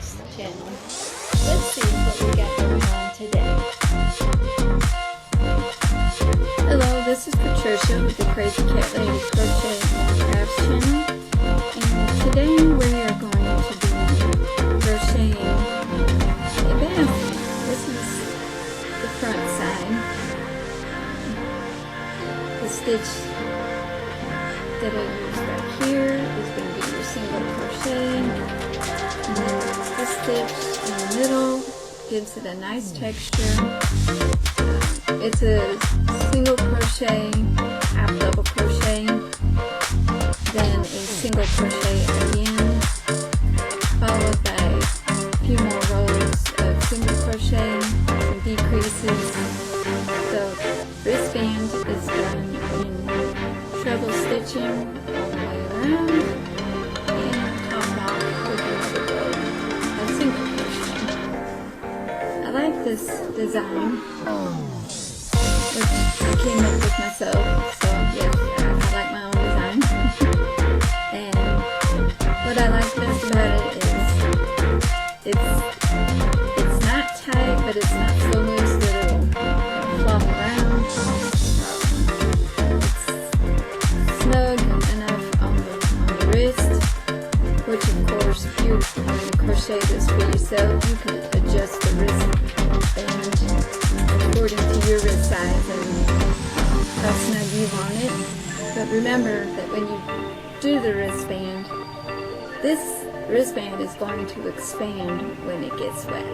Mitt's channel. Let's see what we got going on today. Hello, this is Patricia with the Crazy Cat Lady Crochet and Crafts channel, and today we are going to be crocheting a basket. This is the front side. The stitch that I used back here is going to be your single crochet, and then the stitch in the middle gives it a nice texture. It's a single crochet, half double crochet, then a single crochet again, followed by a few more rows of single crochet, some decreases. The wristband is done in treble stitching all the way around, and topped off with another row of single crochet. I like this design, which I came up with myself, so yes, I like my own design. And what I like best about it is it's not tight, but it's not so loose that it'll flop around. It's snug enough on the wrist, which of course, if you want to crochet this for yourself, you can adjust the wristband according to your wrist size and how snug you want it. But remember that when you do the wristband, this wristband is going to expand when it gets wet.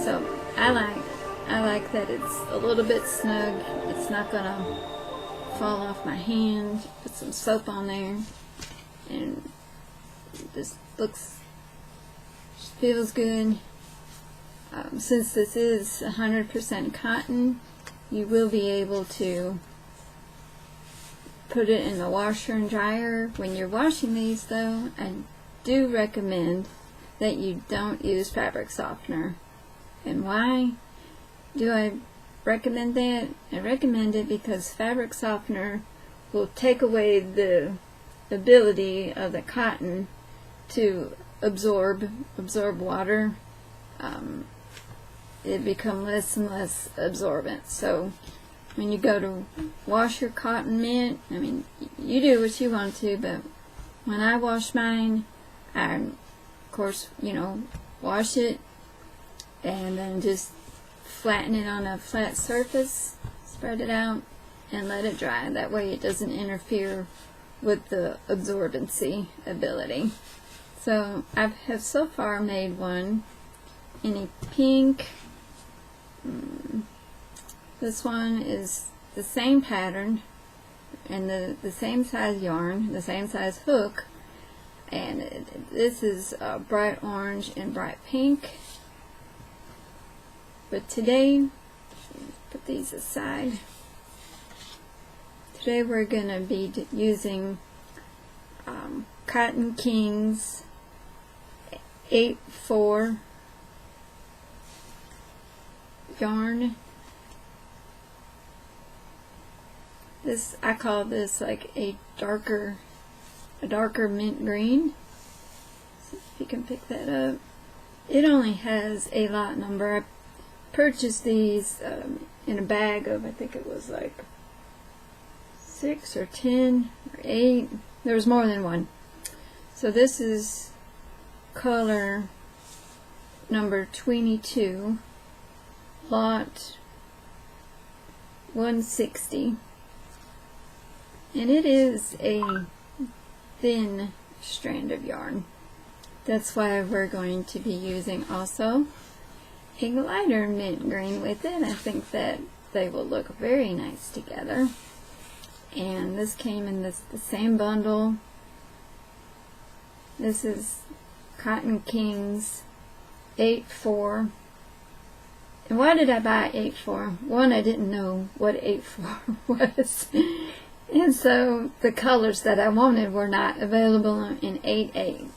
So I like that it's a little bit snug. It's not gonna fall off my hand. Put some soap on there, and this feels good. Since this is 100% cotton, you will be able to put it in the washer and dryer. When you're washing these though, I do recommend that you don't use fabric softener. And why do I recommend that? I recommend it because fabric softener will take away the ability of the cotton to absorb water. It become less and less absorbent. So when you go to wash your cotton Mitt, I mean, you do what you want to, but when I wash mine, I, of course, wash it and then just flatten it on a flat surface, spread it out, and let it dry. That way it doesn't interfere with the absorbency ability. So I have so far made one in a pink. This one is the same pattern and the same size yarn, the same size hook, and this is bright orange and bright pink. But today, put these aside. Today we're going to be using Cotton Kings 8/4 yarn. This, I call this like a darker mint green. See if you can pick that up. It only has a lot number. I purchased these in a bag of, I think it was like 6 or 10 or 8. There was more than one. So this is color number 22, lot 160, and it is a thin strand of yarn. That's why we're going to be using also a lighter mint green with it. I think that they will look very nice together. And this came in the same bundle. This is Cotton Kings 8/4. And why did I buy 8/4? One, I didn't know what 8/4 was. And so the colors that I wanted were not available in 8/8.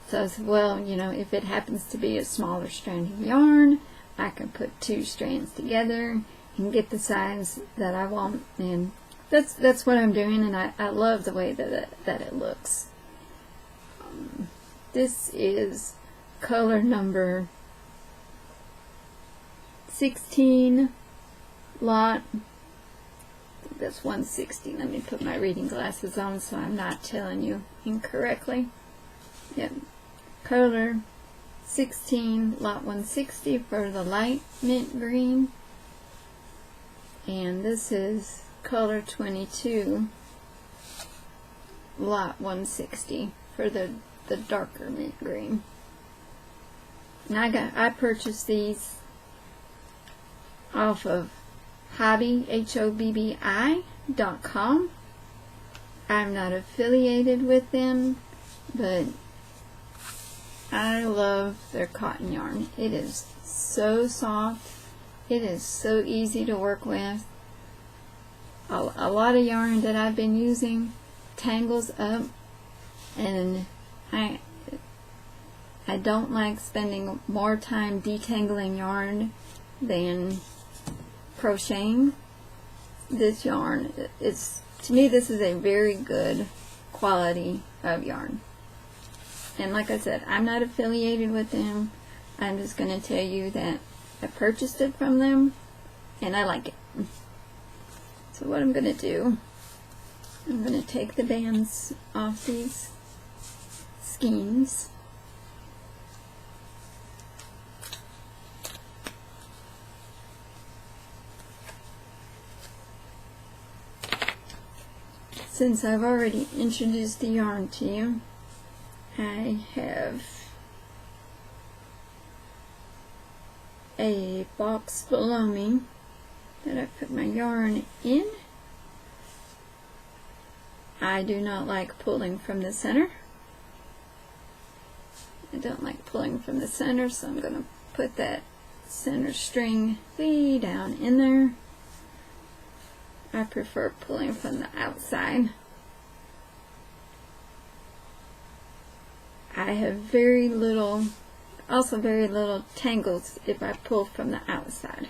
So I said, well, if it happens to be a smaller strand of yarn, I can put 2 strands together and get the size that I want. And that's what I'm doing, and I love the way that it looks. This is color number 16, lot, that's 160. Let me put my reading glasses on so I'm not telling you incorrectly. Yep, color 16, lot 160 for the light mint green, and this is color 22, lot 160 for the darker mint green. And I purchased these off of Hobby, HOBBI.com. I'm not affiliated with them, but I love their cotton yarn. It is so soft. It is so easy to work with. A lot of yarn that I've been using tangles up, and I don't like spending more time detangling yarn than crocheting. This yarn, to me this is a very good quality of yarn. And like I said, I'm not affiliated with them. I'm just going to tell you that I purchased it from them and I like it. So what I'm going to do, I'm going to take the bands off these skeins. Since I've already introduced the yarn to you, I have a box below me that I put my yarn in. I do not like pulling from the center. I don't like pulling from the center, so I'm going to put that center string way down in there. I prefer pulling from the outside. I have very little tangles if I pull from the outside.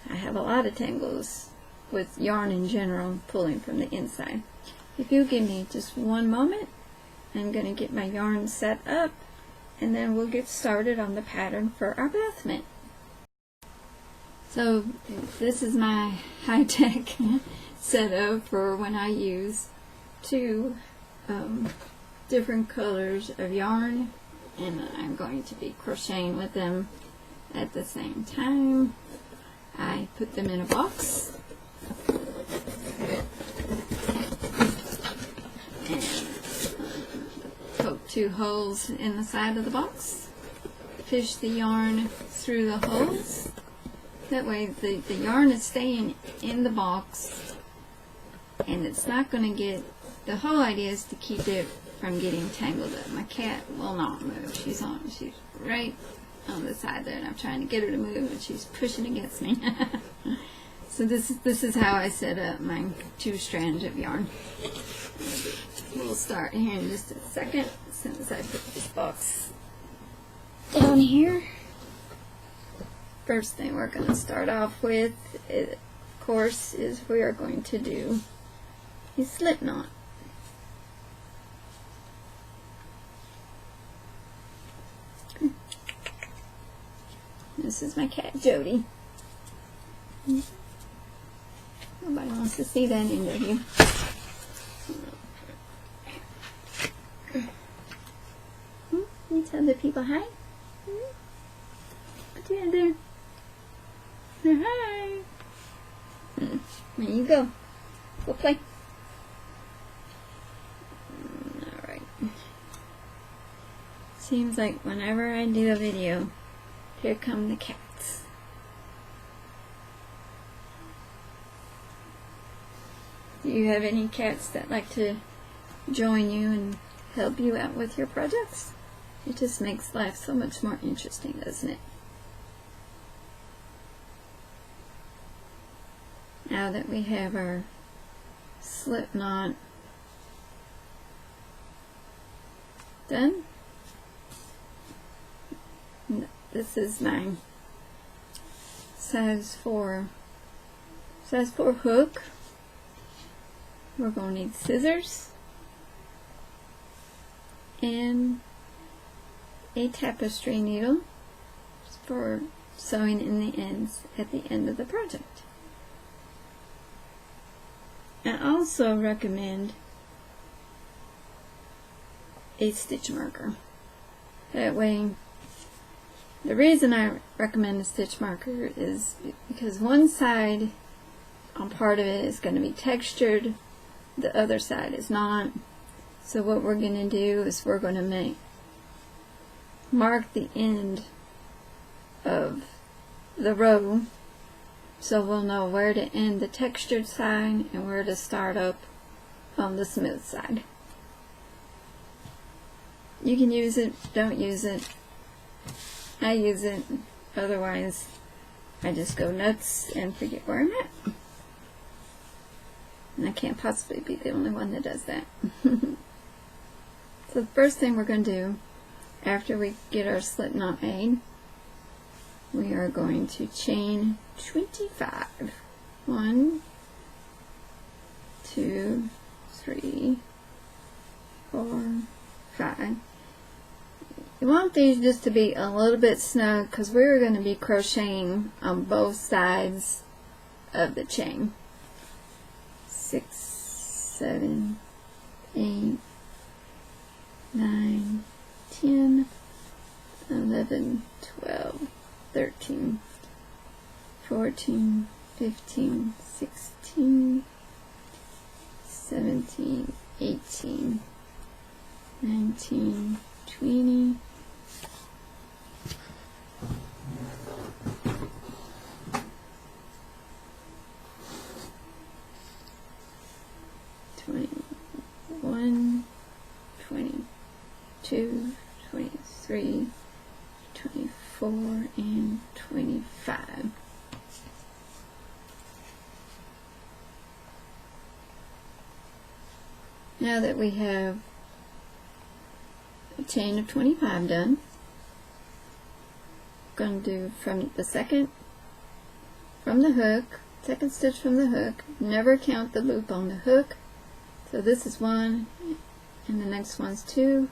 I have a lot of tangles with yarn in general pulling from the inside. If you give me just one moment, I'm going to get my yarn set up and then we'll get started on the pattern for our bath mitt. So this is my high-tech setup for when I use two different colors of yarn, and I'm going to be crocheting with them at the same time. I put them in a box and poke 2 holes in the side of the box, fish the yarn through the holes. That way the yarn is staying in the box and it's not going to get, the whole idea is to keep it from getting tangled up. My cat will not move. She's right on the side there and I'm trying to get her to move and she's pushing against me. So this is how I set up my 2 strands of yarn. We'll start here in just a second as soon as I put this box down here. First thing we're going to start off with, of course, is we are going to do a slip knot. This is my cat Jody. Nobody wants to see that interview. You tell the people hi. What you gonna do? Hi. There you go. Go play. Alright. Seems like whenever I do a video, here come the cats. Do you have any cats that like to join you and help you out with your projects? It just makes life so much more interesting, doesn't it? Now that we have our slip knot done, this is my size 4 hook. We're going to need scissors and a tapestry needle for sewing in the ends at the end of the project. I also recommend a stitch marker. That way, the reason I recommend a stitch marker is because one side on part of it is going to be textured, the other side is not. So what we're going to do is we're going to mark the end of the row, so we'll know where to end the textured side and where to start up on the smooth side. You can use it, don't use it. I use it, otherwise I just go nuts and forget where I'm at. And I can't possibly be the only one that does that. So the first thing we're going to do after we get our slip knot made, we are going to chain 25. 1, 2, 3, 4, 5. You want these just to be a little bit snug because we're going to be crocheting on both sides of the chain. 6, 7, 8, 9, 10, 11, 12, 13, 14, 15, 16, 17, 18, 19, 20, 21, 22, 23, 24, and 25. Now that we have a chain of 25 done, we're going to do from the second from the hook, second stitch from the hook, never count the loop on the hook. So this is 1 and the next one's 2.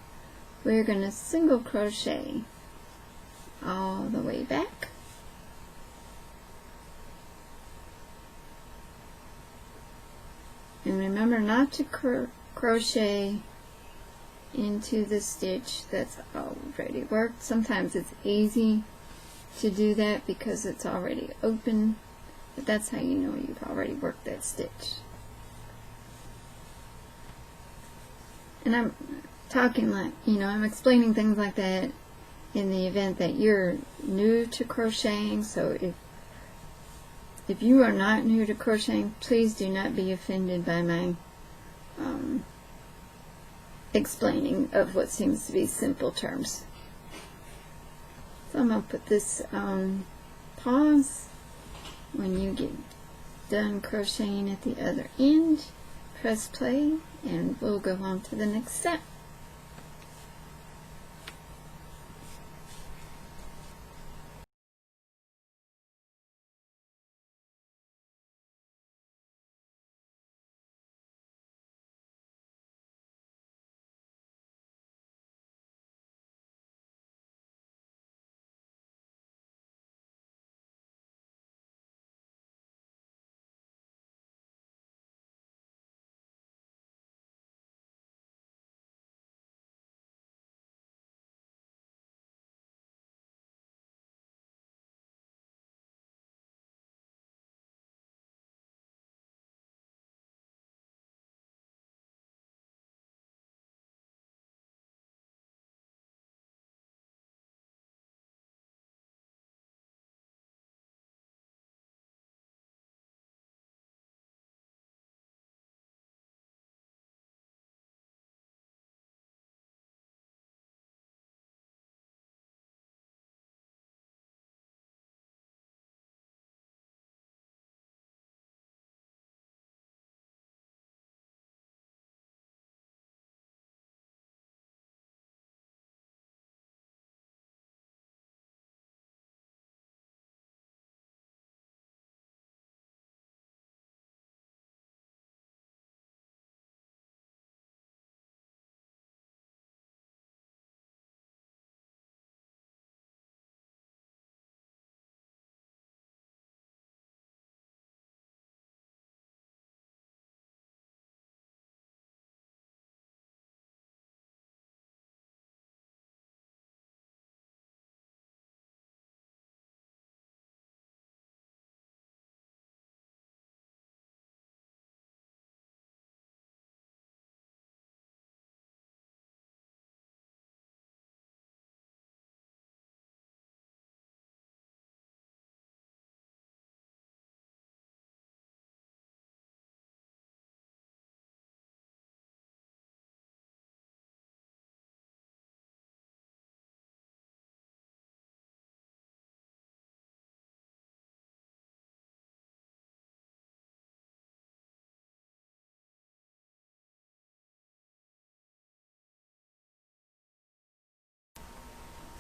We're going to single crochet all the way back. And remember not to crochet into the stitch that's already worked. Sometimes it's easy to do that because it's already open, but that's how you know you've already worked that stitch. And I'm talking like, I'm explaining things like that in the event that you're new to crocheting. So if you are not new to crocheting, please do not be offended by my explaining of what seems to be simple terms. So I'm going to put this on pause. When you get done crocheting at the other end, press play and we'll go on to the next step.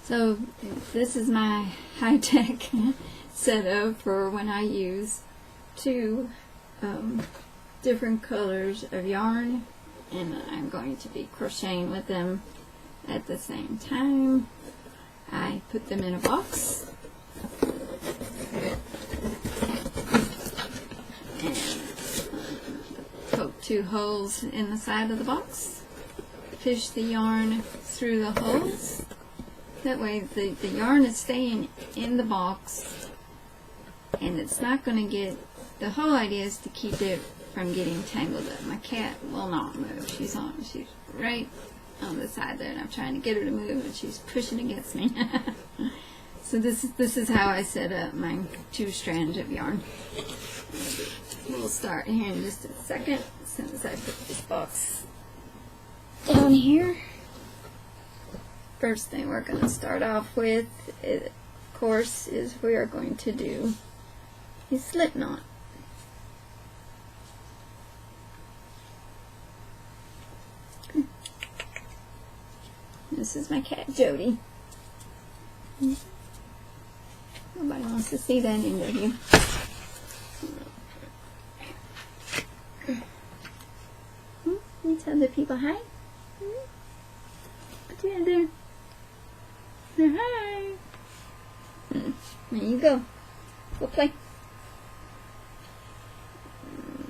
So this is my high-tech setup for when I use two different colors of yarn, and I'm going to be crocheting with them at the same time. I put them in a box and poke 2 holes in the side of the box, fish the yarn through the holes. That way the yarn is staying in the box and it's not going to get, the whole idea is to keep it from getting tangled up. My cat will not move. She's right on the side there, and I'm trying to get her to move and she's pushing against me. So this is how I set up my 2 strands of yarn. We'll start here in just a second as soon as I put this box down here. First thing we're going to start off with, of course, is we are going to do a slip knot. This is my cat Jody. Nobody wants to see that interview. You tell the people hi. What you gonna do? Hi. There you go. Go play.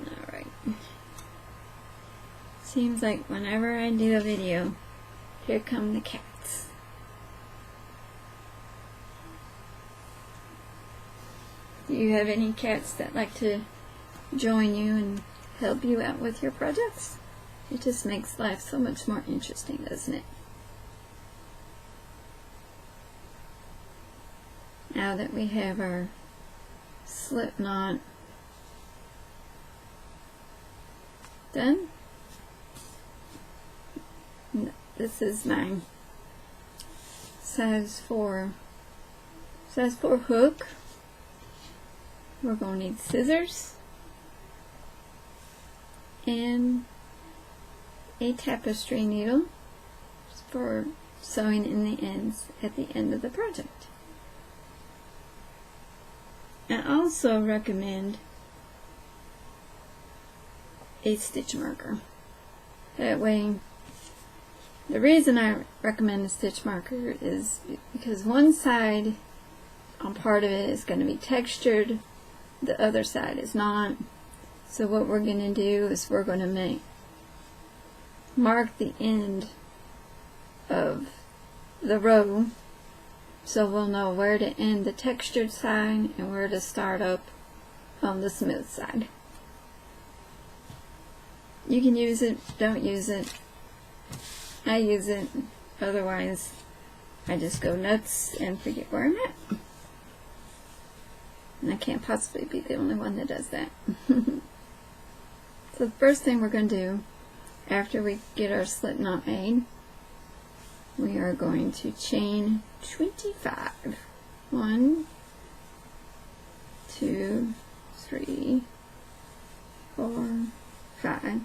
Alright. Seems like whenever I do a video, here come the cats. Do you have any cats that like to join you and help you out with your projects? It just makes life so much more interesting, doesn't it? Now that we have our slip knot done, this is my size 4 hook. We're going to need scissors and a tapestry needle for sewing in the ends at the end of the project. I also recommend a stitch marker. That way, the reason I recommend a stitch marker is because one side on part of it is going to be textured, the other side is not. So what we're going to do is we're going to mark the end of the row, so we'll know where to end the textured side and where to start up on the smooth side. You can use it, don't use it. I use it, otherwise I just go nuts and forget where I'm at. And I can't possibly be the only one that does that. So the first thing we're going to do after we get our slip knot made, we are going to chain 25. 1, 2, 3, 4, 5.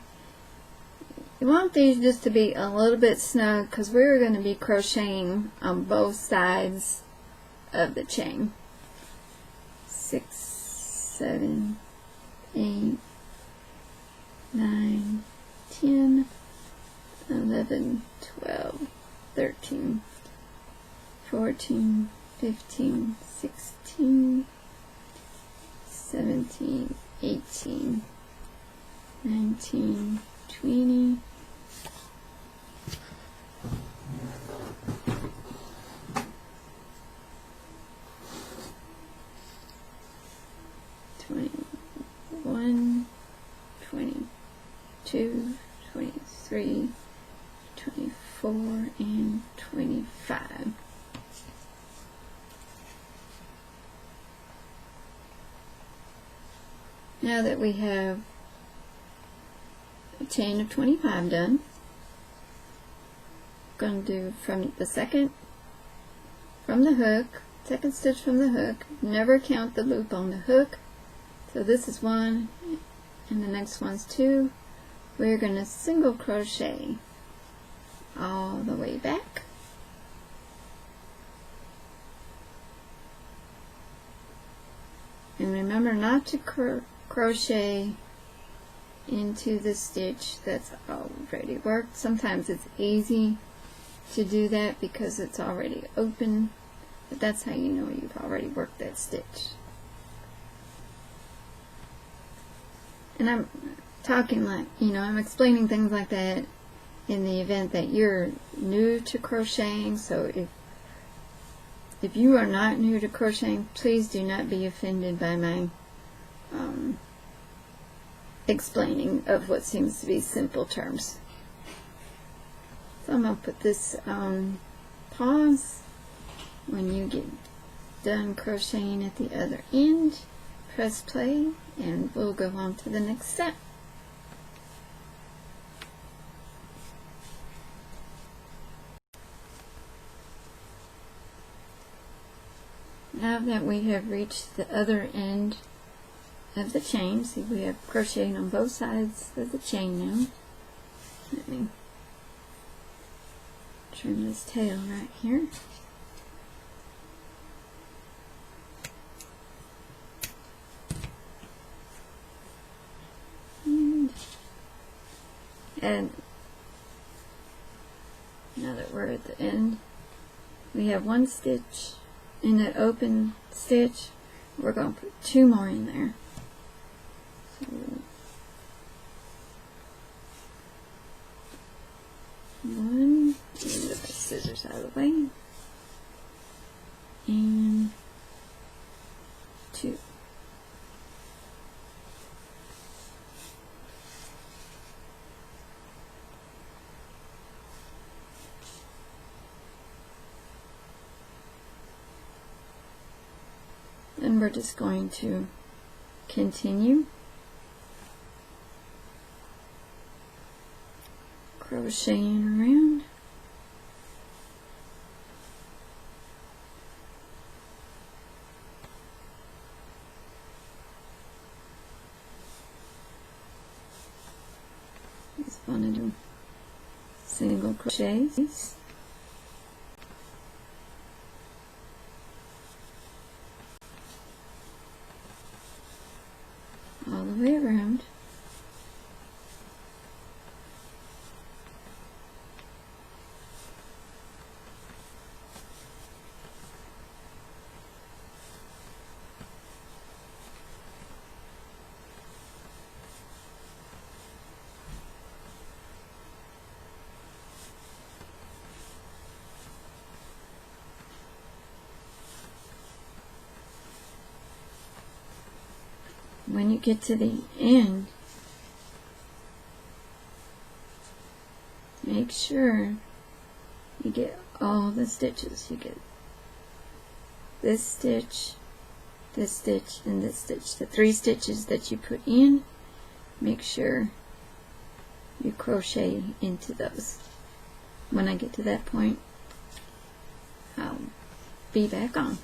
You want these just to be a little bit snug because we're going to be crocheting on both sides of the chain. 6, 7, 8, 9, 10, 11, 12, 13, 14, 15, 16, 17, 18, 19, 20, 21, 22, 23, 24, and 25. Now that we have a chain of 25 done, I'm going to do from the second from the hook, second stitch from the hook, never count the loop on the hook. So this is 1 and the next one's 2. We're going to single crochet all the way back And remember not to crochet into the stitch that's already worked. Sometimes it's easy to do that because it's already open, but that's how you know you've already worked that stitch. And I'm talking like, I'm explaining things like that in the event that you're new to crocheting. So if you are not new to crocheting, please do not be offended by my explaining of what seems to be simple terms. So I'm going to put this on pause. When you get done crocheting at the other end, press play and we'll go on to the next step. Now that we have reached the other end of the chain, see we have crocheting on both sides of the chain now. Let me trim this tail right here. And now that we're at the end, we have one stitch in that open stitch. We're going to put 2 more in there. So, one, and get my scissors out of the way, and 2. And we're just going to continue crocheting around. Just want to do single crochets. All the way around. When you get to the end, make sure you get all the stitches. You get this stitch, and this stitch. The 3 stitches that you put in, make sure you crochet into those. When I get to that point, I'll be back on.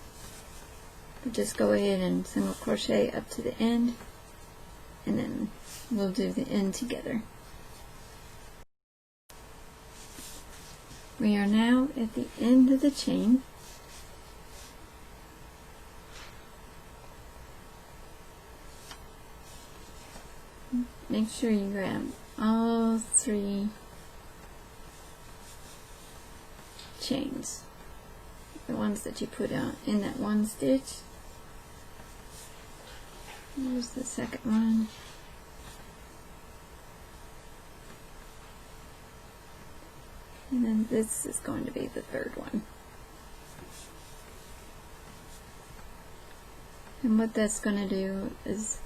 But just go ahead and single crochet up to the end, and then we'll do the end together. We are now at the end of the chain. Make sure you grab all 3 chains, the ones that you put out in that one stitch. Here's the second one. And then this is going to be the 3rd one. And what that's going to do is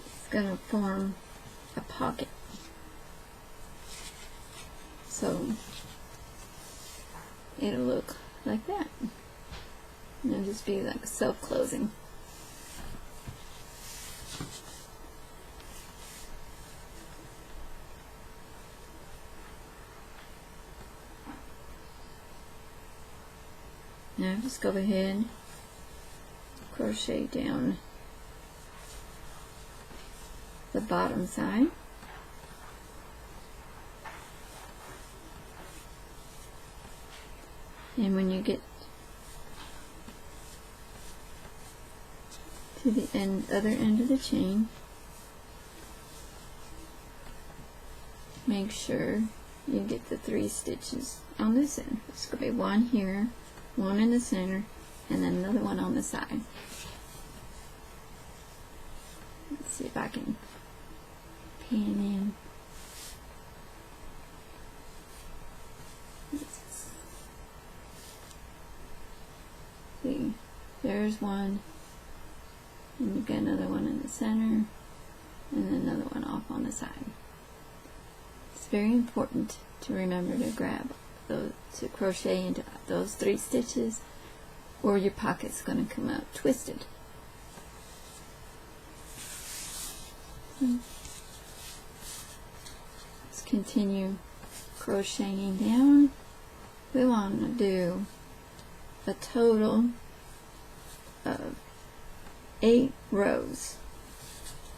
it's going to form a pocket. So it'll look like that. And it'll just be like self-closing. Now just go ahead, crochet down the bottom side. And when you get to the other end of the chain. Make sure you get the 3 stitches on this end. It's going to be one here, one in the center, and then another one on the side. Let's see if I can pan in. See, there's one, and you've got another one in the center, and another one off on the side. It's very important to remember to grab those, to crochet into those 3 stitches, or your pocket's going to come out twisted. Let's continue crocheting down. We want to do a total of 8 rows.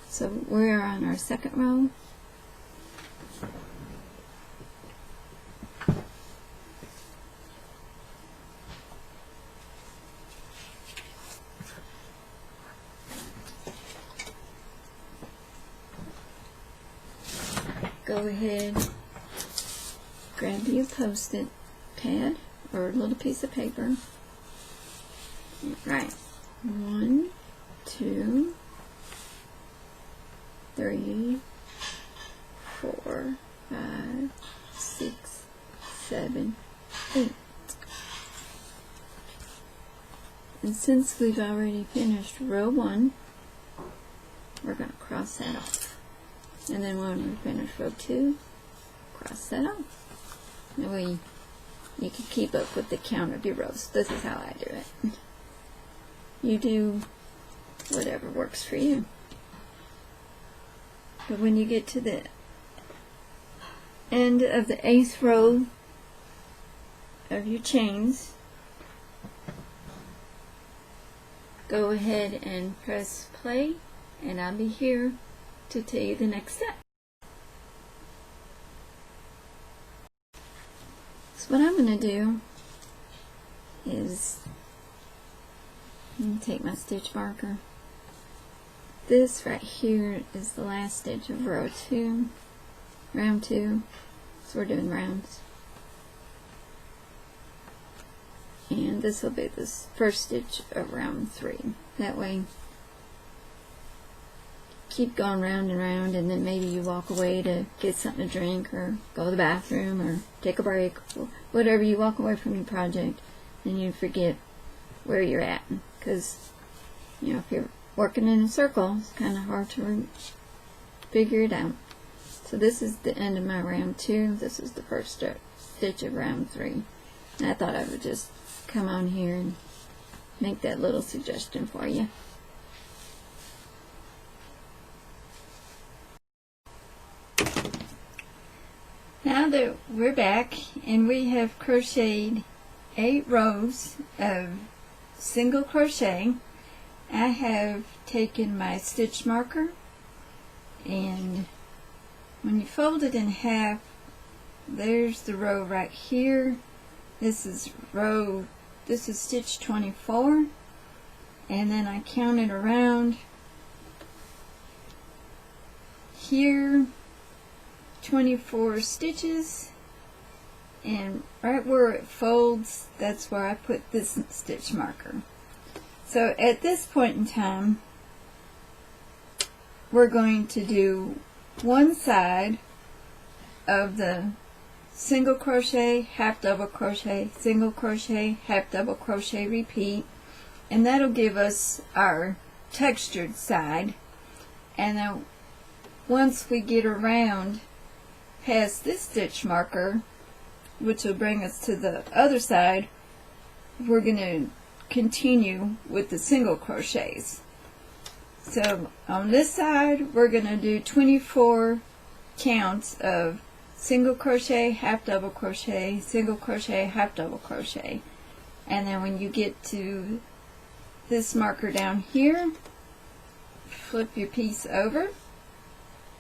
So we're on our 2nd row. Go ahead, grab your post-it pad or a little piece of paper. Right. 1, 2, 3, 4, 5, 6, 7, 8. And since we've already finished row 1, we're going to cross that off. And then when we finish row 2, cross that off. That way you can keep up with the count of your rows. This is how I do it. You do whatever works for you. But when you get to the end of the 8th row of your chains, go ahead and press play, and I'll be here to tell you the next step. So what I'm going to do is take my stitch marker. This right here is the last stitch of row 2, round 2, so we're doing rounds. And this will be the first stitch of round 3. That way keep going round and round, and then maybe you walk away to get something to drink or go to the bathroom or take a break, or whatever. You walk away from your project and you forget where you're at, because you know, if you're working in a circle, it's kind of hard to figure it out. So this is the end of my round 2. This is the first stitch of round 3. And I thought I would just come on here and make that little suggestion for you. Now that we're back and we have crocheted 8 rows of single crochet, I have taken my stitch marker, and when you fold it in half, there's the row right here. This is stitch 24, and then I counted around here 24 stitches, and right where it folds, that's where I put this stitch marker. So at this point in time, we're going to do one side of the single crochet, half double crochet, single crochet, half double crochet, repeat, and that'll give us our textured side. And then once we get around past this stitch marker, which will bring us to the other side, we're going to continue with the single crochets. So on this side, we're going to do 24 counts of single crochet, half double crochet, single crochet, half double crochet. And then when you get to this marker down here, flip your piece over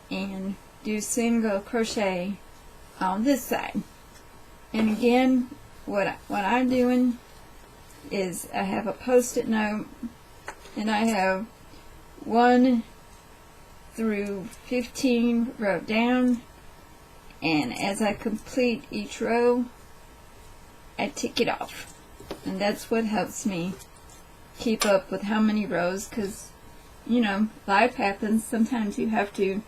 and do single crochet on this side. And again, what I'm doing is I have a post-it note, and I have 1 through 15 row down, and as I complete each row I tick it off, and that's what helps me keep up with how many rows, because you know, life happens. Sometimes you have to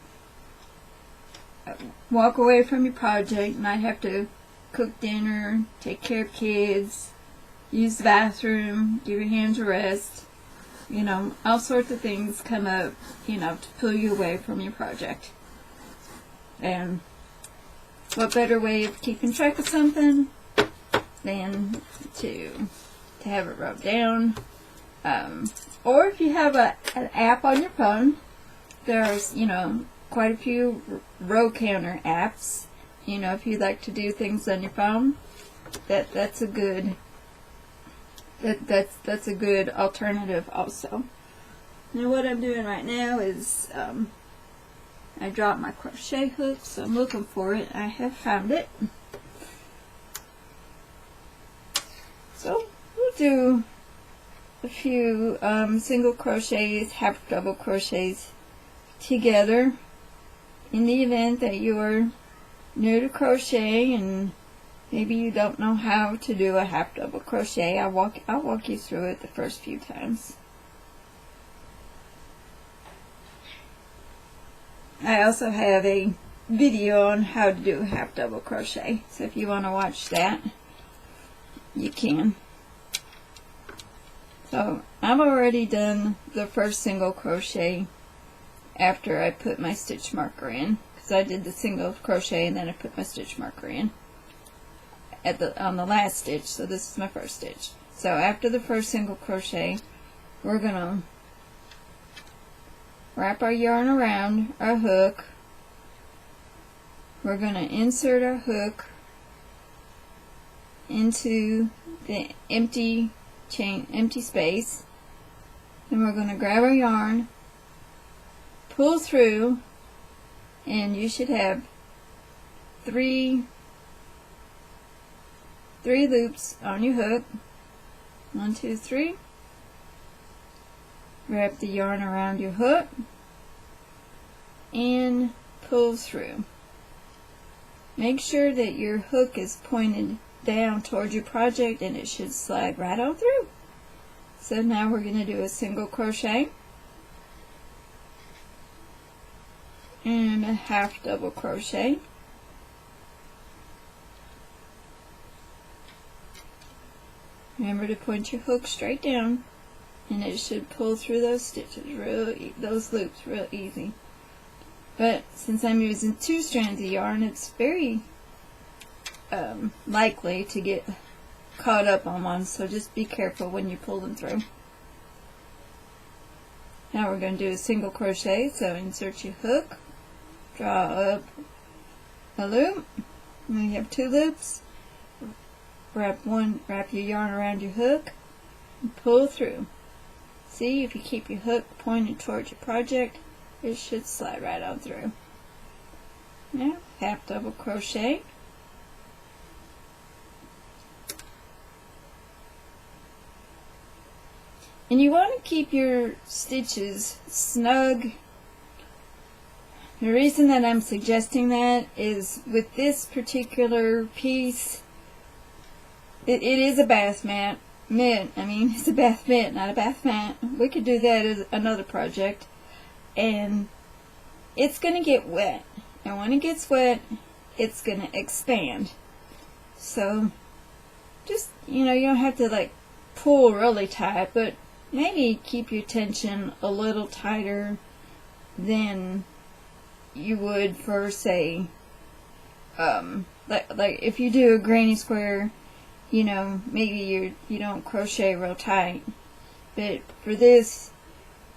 walk away from your project, might have to cook dinner, take care of kids, use the bathroom, give your hands a rest. You know, all sorts of things come up, you know, to pull you away from your project. And what better way of keeping track of something than to have it wrote down. Or if you have an app on your phone, there's, you know, quite a few row counter apps. You know, if you like to do things on your phone, that's a good that's a good alternative also. Now what I'm doing right now is I dropped my crochet hook, so I'm looking for it. I have found it. So we'll do a few single crochets, half double crochets together. In the event that you are new to crochet and maybe you don't know how to do a half double crochet, I'll walk you through it the first few times. I also have a video on how to do a half double crochet, so if you want to watch that, you can. So I've already done the first single crochet after I put my stitch marker in, because I did the single crochet and then I put my stitch marker in on the last stitch. So this is my first stitch. So after the first single crochet, we're gonna wrap our yarn around our hook. We're gonna insert our hook into the empty space, and we're going to grab our yarn, pull through, and you should have three loops on your hook. 1, 2, 3. Wrap the yarn around your hook and pull through. Make sure that your hook is pointed down towards your project, and it should slide right on through. So now we're going to do a single crochet and a half double crochet. Remember to point your hook straight down, and it should pull through those stitches, those loops real easy. But since I'm using 2 strands of yarn, it's very likely to get caught up on one, so just be careful when you pull them through. Now we're going to do a single crochet, so insert your hook, draw up a loop, and we have 2 loops. Wrap your yarn around your hook and pull through. See, if you keep your hook pointed towards your project, it should slide right on through. Now half double crochet. And you want to keep your stitches snug. The reason that I'm suggesting that is with this particular piece, it is a bath mat. It's a bath mitt, not a bath mat. We could do that as another project. And it's going to get wet. And when it gets wet, it's going to expand. So just, you don't have to like pull really tight, but maybe keep your tension a little tighter than you would for, say, like if you do a granny square, maybe you don't crochet real tight. But for this,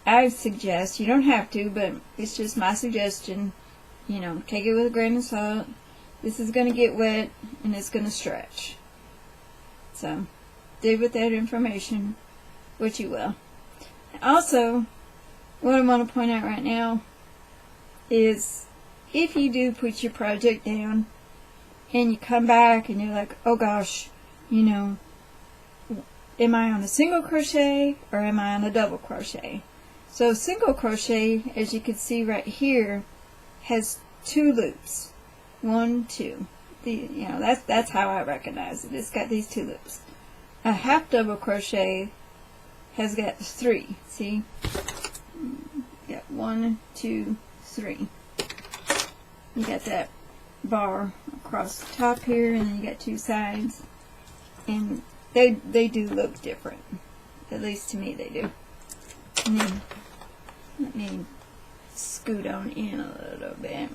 I suggest, you don't have to, but it's just my suggestion, take it with a grain of salt. This is going to get wet and it's going to stretch. So, do with that information what you will. Also, what I want to point out right now is if you do put your project down and you come back and you're like, oh gosh, am I on a single crochet or am I on a double crochet? So single crochet, as you can see right here, has 2 loops. 1, 2. That's how I recognize it. It's got these 2 loops. A half double crochet has got 3. See? Got 1, 2, 3. You got that bar across the top here, and then you got 2 sides, and they do look different. At least to me they do. And then let me scoot on in a little bit.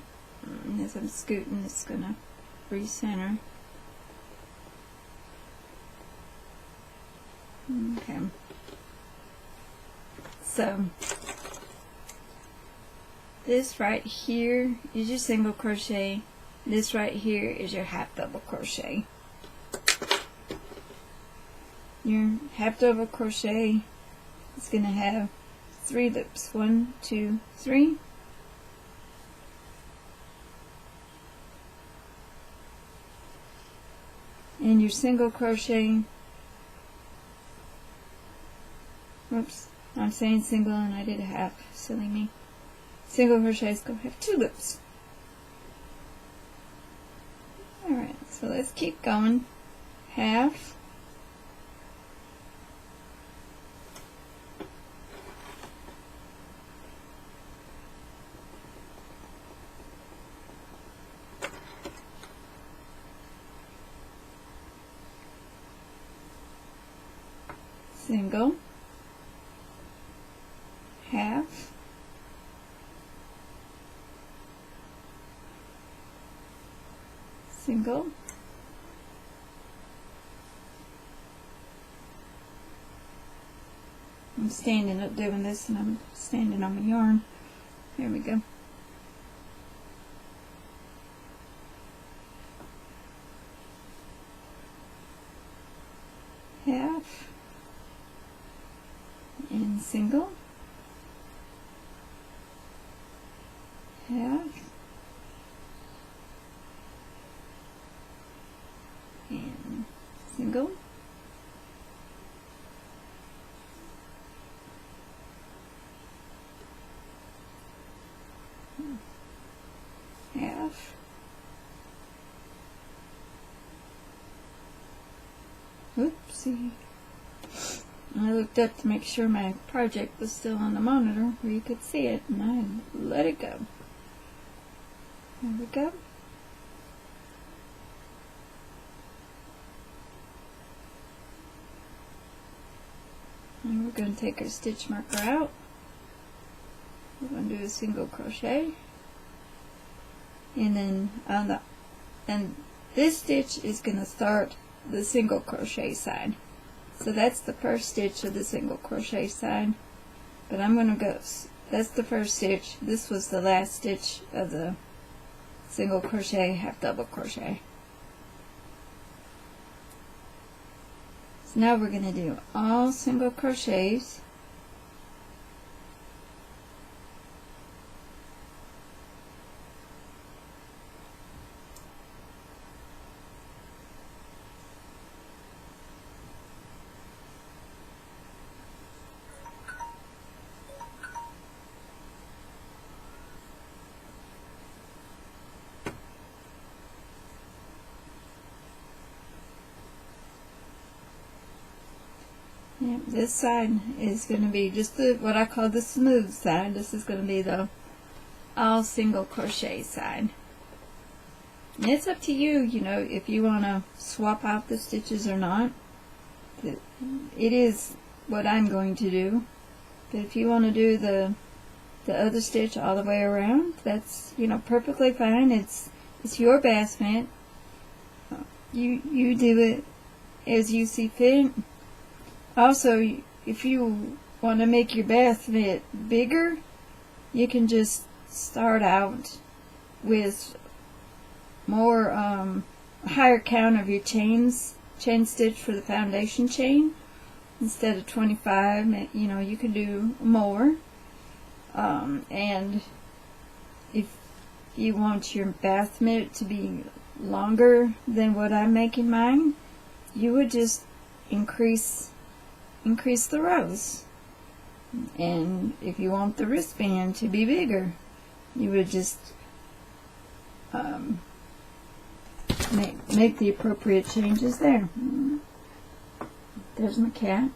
As I'm scooting, it's gonna recenter. Okay. So this right here is your single crochet. This right here is your half double crochet. Your half double crochet is going to have 3 loops. 1, 2, 3. And your single crochet, whoops, I'm saying single and I did a half, silly me. Single crochet is going to have 2 loops. Alright, so let's keep going. Half. Single. Half. Single. I'm standing up doing this, and I'm standing on my yarn. There we go. Half and single. Half and single. Half. Oopsie. I looked up to make sure my project was still on the monitor where you could see it, and I let it go. There we go. And we're going to take our stitch marker out. We're going to do a single crochet. And then and this stitch is going to start the single crochet side. So that's the first stitch of the single crochet side. But I'm going to go, that's the first stitch. This was the last stitch of the single crochet, half double crochet. So now we're going to do all single crochets. Yep, this side is going to be just what I call the smooth side. This is going to be the all single crochet side. And it's up to you, you know, if you want to swap out the stitches or not. It is what I'm going to do. But if you want to do the other stitch all the way around, that's, you know, perfectly fine. It's your basket. You do it as you see fit. Also, if you want to make your basket bigger, you can just start out with more higher count of your chain stitch for the foundation chain. Instead of 25, you know, you can do more. And if you want your basket to be longer than what I'm making mine, you would just increase the rows. And if you want the wristband to be bigger, you would just make the appropriate changes there. There's my cat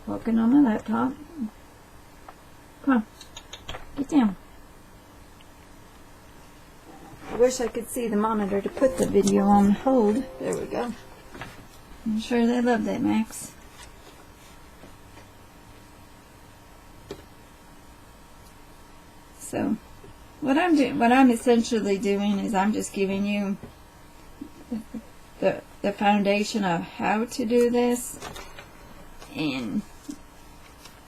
walking on my laptop. Come on, get down. I wish I could see the monitor to put the video on hold. There we go. I'm sure they love that, Max. So what I'm essentially doing is I'm just giving you the foundation of how to do this, and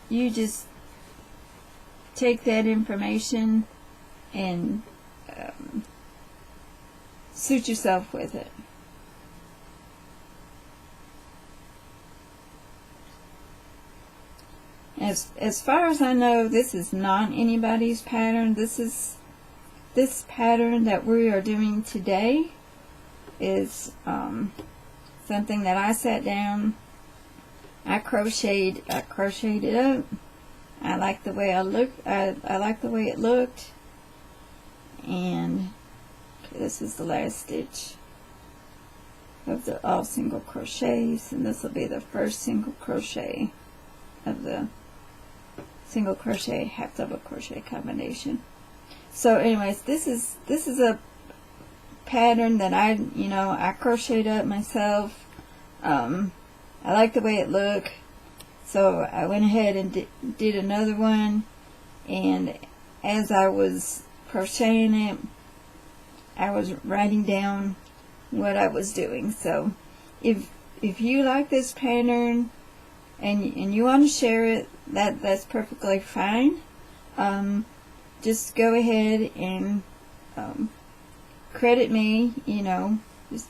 you just take that information and suit yourself with it. As far as I know, this is not anybody's pattern. This pattern that we are doing today is something that I sat down, I crocheted it up. I like the way I like the way it looked, and this is the last stitch of the all single crochets, and this will be the first single crochet of the single crochet half double crochet combination. So anyways, this is a pattern that I crocheted up myself. I like the way it looked, so I went ahead and did another one, and as I was crocheting it, I was writing down what I was doing. So if you like this pattern and you want to share it, that's perfectly fine. Just go ahead and credit me, just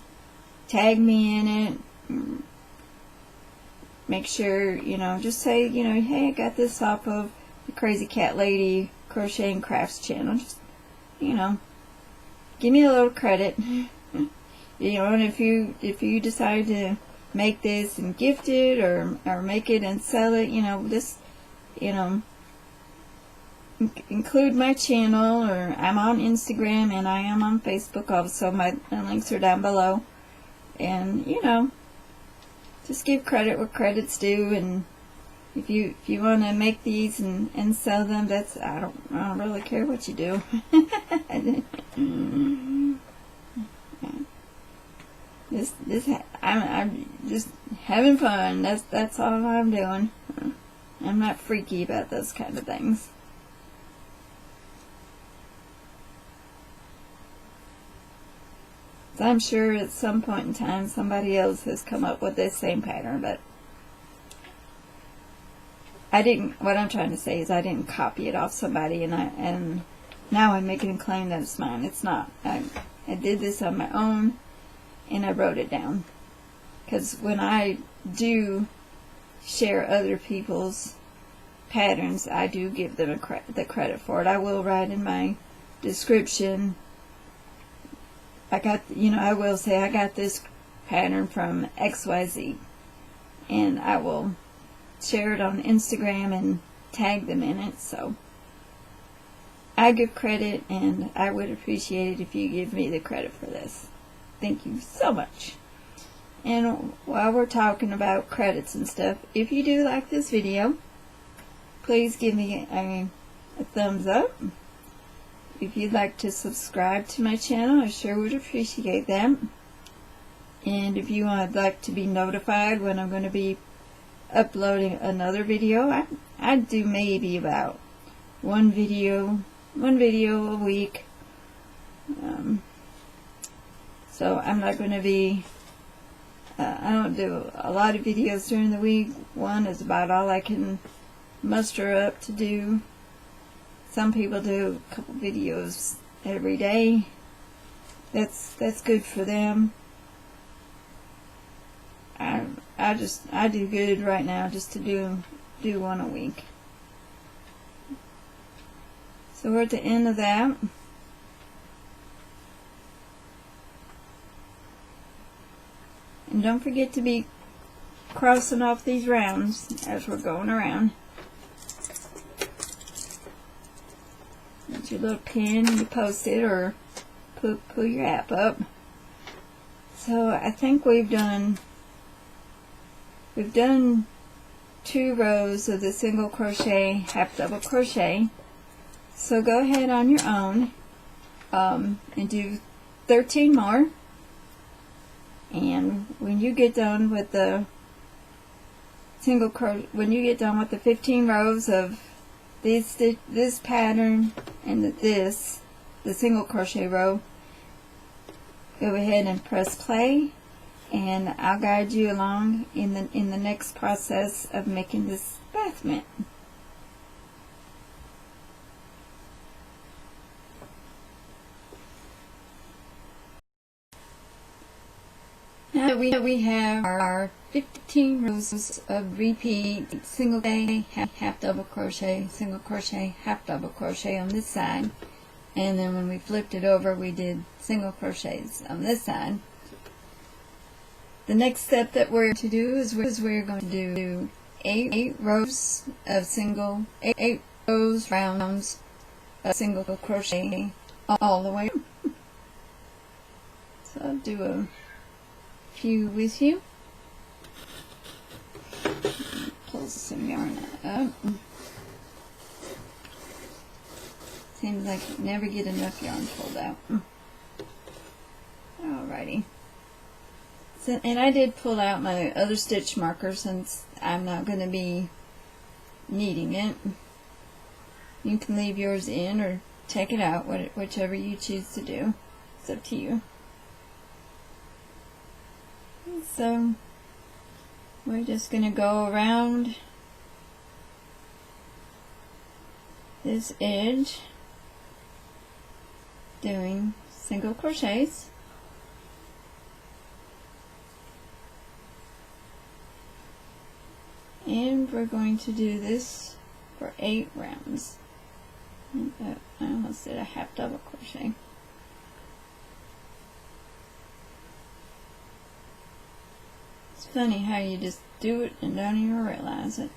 tag me in it. Make sure, just say, hey, I got this off of the Crazy Cat Lady Crochet and Crafts channel. Just, give me a little credit. And if you decide to make this and gift it, or make it and sell it, just, include my channel, or I'm on Instagram and I am on Facebook also. My links are down below. And, just give credit where credit's due. And if you want to make these and sell them, I don't really care what you do. I'm just having fun. That's all I'm doing. I'm not freaky about those kind of things. So I'm sure at some point in time somebody else has come up with this same pattern, but I didn't. What I'm trying to say is I didn't copy it off somebody, and now I'm making a claim that it's mine. It's not. I did this on my own, and I wrote it down. Because when I do share other people's patterns, I do give them the credit for it. I will write in my description, I will say I got this pattern from XYZ, and I will share it on Instagram and tag them in it. So I give credit, and I would appreciate it if you give me the credit for this. Thank you so much. And while we're talking about credits and stuff, if you do like this video, please give me a thumbs up. If you'd like to subscribe to my channel, I sure would appreciate that. And if you would like to be notified when I'm going to be uploading another video, I do maybe about one video a week. So I'm not going to be, I don't do a lot of videos during the week. One is about all I can muster up to do. Some people do a couple videos every day. That's good for them. I do good right now just to do one a week. So we're at the end of that. And don't forget to be crossing off these rounds as we're going around. your little pin and you post it, or pull your app up. So I think we've done 2 rows of the single crochet, half double crochet. So go ahead on your own and do 13 more. And when you get done with the when you get done with the 15 rows of this pattern and the single crochet row, go ahead and press play, and I'll guide you along in the next process of making this bath mitt. Now we have our 15 rows of repeat single crochet, half double crochet, single crochet, half double crochet on this side, and then when we flipped it over we did single crochets on this side. The next step that we're going to do is we're going to do 8 rows of eight rounds of single crochet all the way. So I'll do a few with you. Pull some yarn up. Seems like you never get enough yarn pulled out. Alrighty. So, and I did pull out my other stitch marker since I'm not going to be needing it. You can leave yours in or take it out, whichever you choose to do. It's up to you. So we're just going to go around this edge doing single crochets. And we're going to do this for 8 rounds. I almost did a half double crochet. It's funny how you just do it and don't even realize it.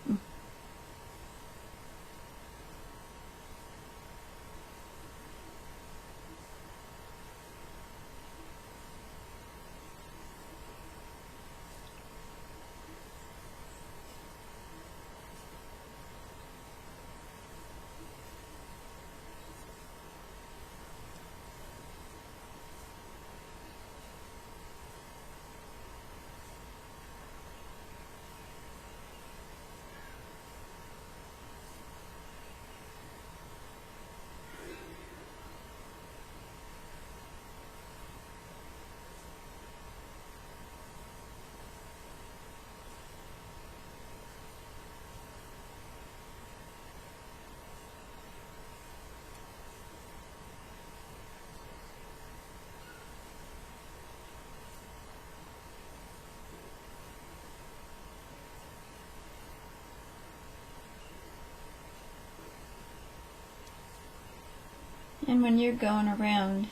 And when you're going around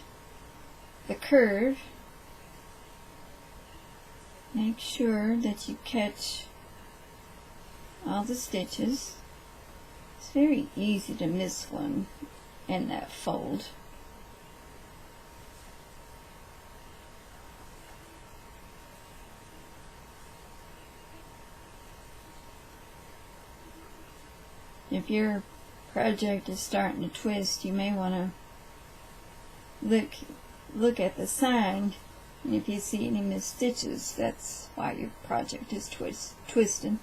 the curve, make sure that you catch all the stitches. It's very easy to miss one in that fold. If your project is starting to twist, you may want to look at the sign, and if you see any missed stitches, that's why your project is twisting.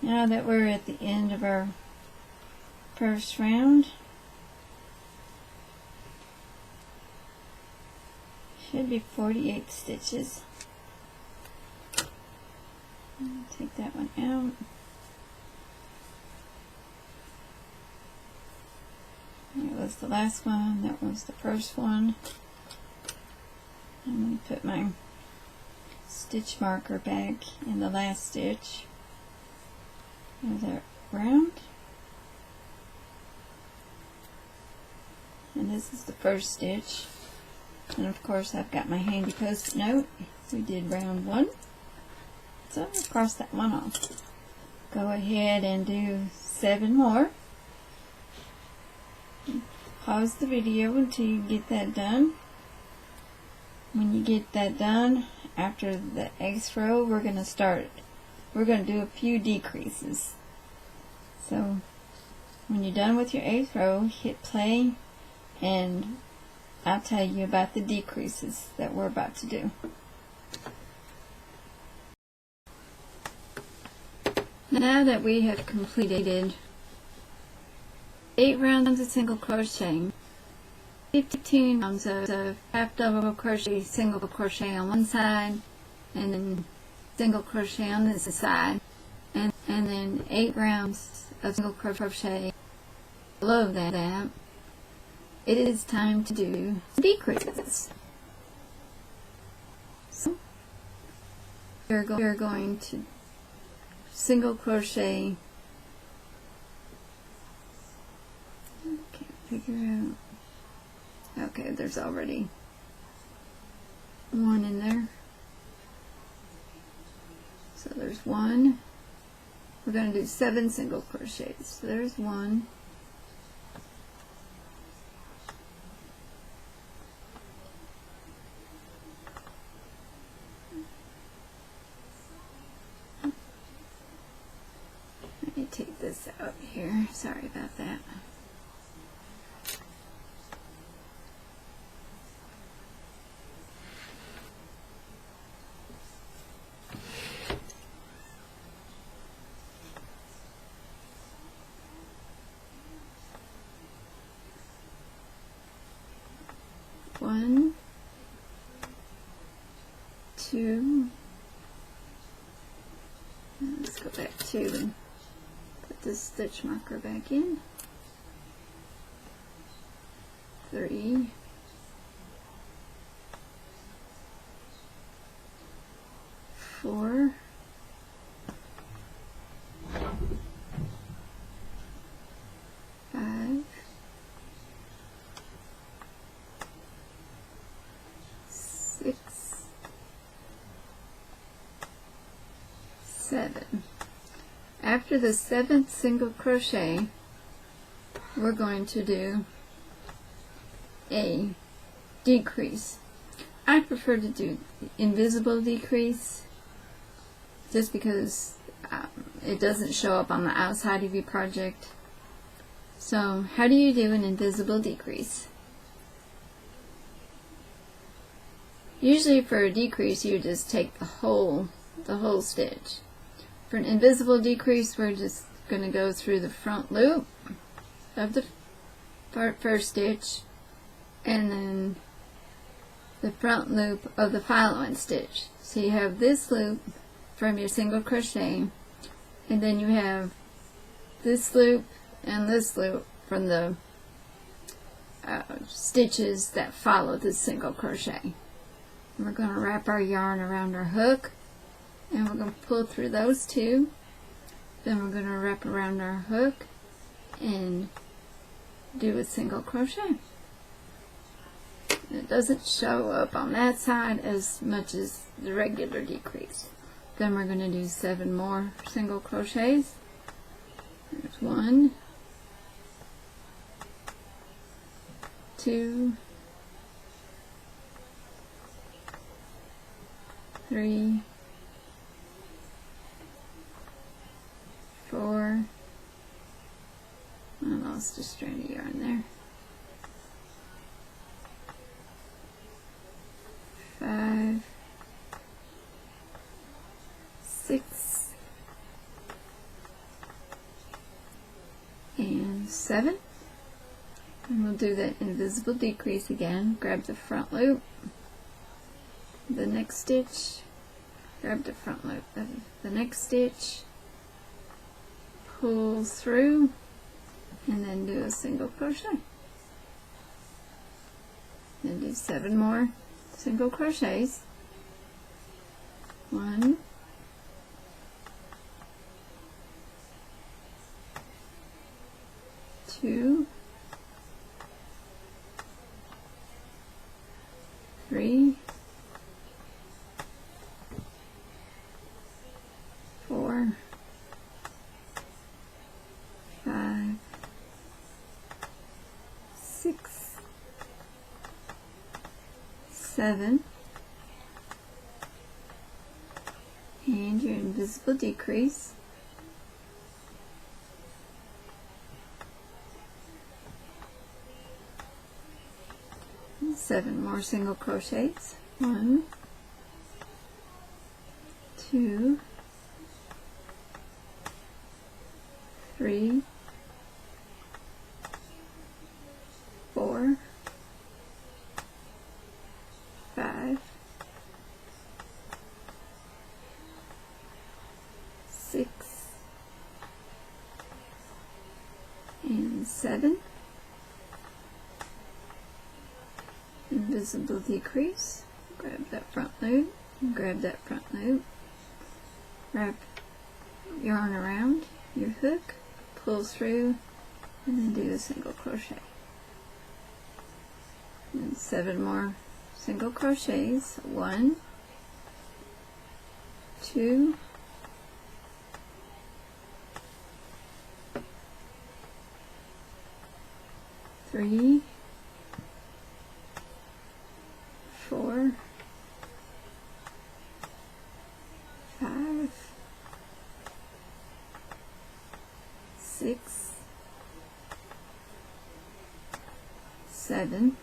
Now that we're at the end of our first round, should be 48 stitches. Take that one out. That was the last one. That was the first one. I'm going to put my stitch marker back in the last stitch of that round. And this is the first stitch. And of course I've got my handy post-it note. We did round 1. So I'll cross that one off. Go ahead and do 7 more. Pause the video until you get that done. When you get that done, after the 8th row, we're going to do a few decreases. So when you're done with your 8th row, hit play and I'll tell you about the decreases that we're about to do. Now that we have completed 8 rounds of single crocheting, 15 rounds of half double crochet, single crochet on one side, and then single crochet on this side, and then 8 rounds of single crochet below that, it is time to do decreases. So we're going to single crochet. Can't figure out. Okay, there's already one in there. So there's one. We're going to do 7 single crochets. So there's 1. Let me take this out here. Sorry about that. One, 2, let's go back to and put this stitch marker back in. 3, 4, 5, 6, 7. After the 7th single crochet, we're going to do a decrease. I prefer to do invisible decrease just because it doesn't show up on the outside of your project. So how do you do an invisible decrease? Usually for a decrease you just take the whole stitch. For an invisible decrease, we're just going to go through the front loop of the first stitch and then the front loop of the following stitch. So you have this loop from your single crochet, and then you have this loop and this loop from the stitches that follow the single crochet. And we're going to wrap our yarn around our hook, and we're going to pull through those 2. Then we're going to wrap around our hook and do a single crochet. It doesn't show up on that side as much as the regular decrease. Then we're going to do 7 more single crochets. There's 1, 2, 3, 4, I lost a strand of yarn there. 5, 6, and 7. And we'll do that invisible decrease again. Grab the front loop, the next stitch, grab the front loop of the next stitch, pull through, and then do a single crochet. Then do 7 more single crochets. 1, 2, 3, 4, 5, 6, 7, and your invisible decrease. And 7 more single crochets. 1, 2, 3, 4, 5, 6, and 7. Invisible decrease. Grab that front loop, and grab that front loop. Wrap yarn around your hook, pull through, and then do a single crochet. And 7 more single crochets. 1, 2, 3, 4, 5, 6, 7,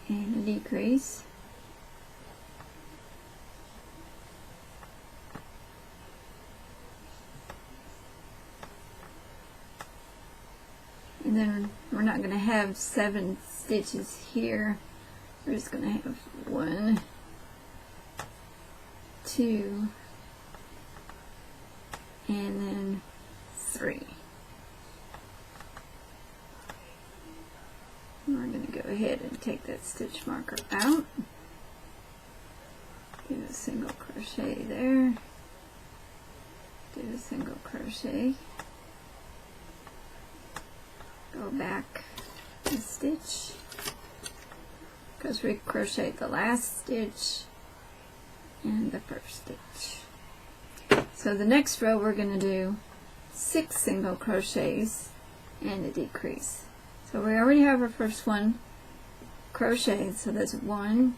and a decrease. And then we're not going to have 7 stitches here. We're just going to have 1, 2, and then 3. And we're going to go ahead and take that stitch marker out. Do a single crochet there. Do a single crochet. Go back a stitch, because we crocheted the last stitch and the first stitch. So the next row we're going to do 6 single crochets and a decrease. So we already have our first one crocheted, so that's 1,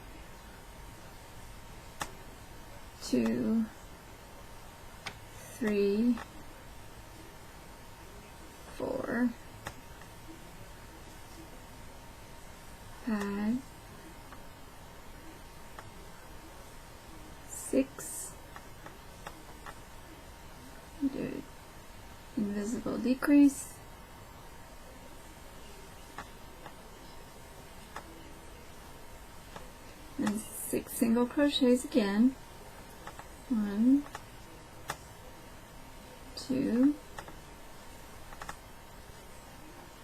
2, 3, 4, 5, 6, do invisible decrease, and 6 single crochets again. 1, 2,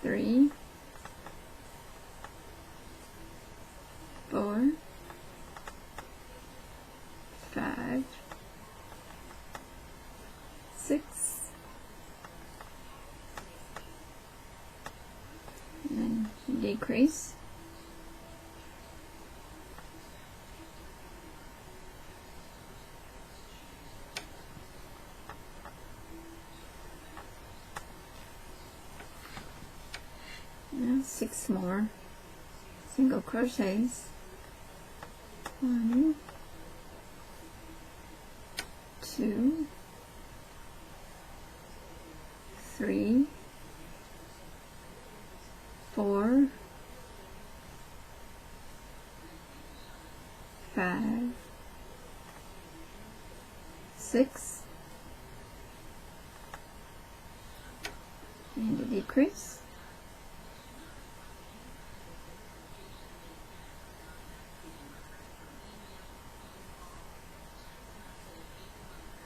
3, 4, 5, 6, and then decrease. Now 6 more single crochets. 1, 2, 3, 4, 5, 6, and a decrease,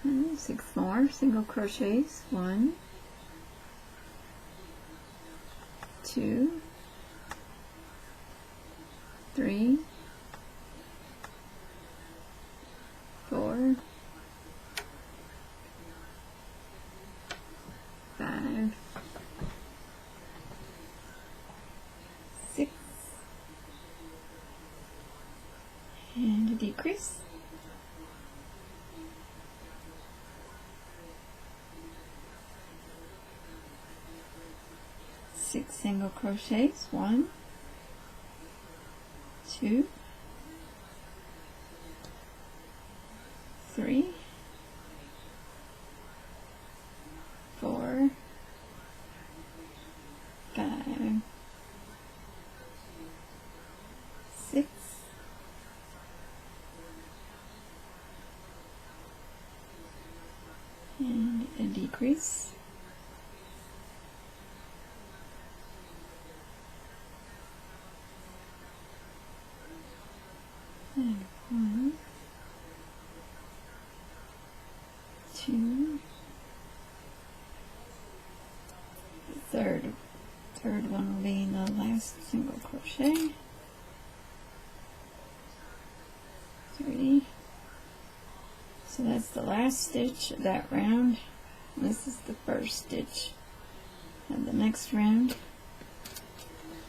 and 6 more single crochets. 1, 2, 3, 4, 5, 6, and a decrease, six single crochets. 1, 2, 3, 4, 5, 6, and a decrease, and 1, 2, the third one will be the last single crochet. 3. So that's the last stitch of that round. This is the first stitch of the next round.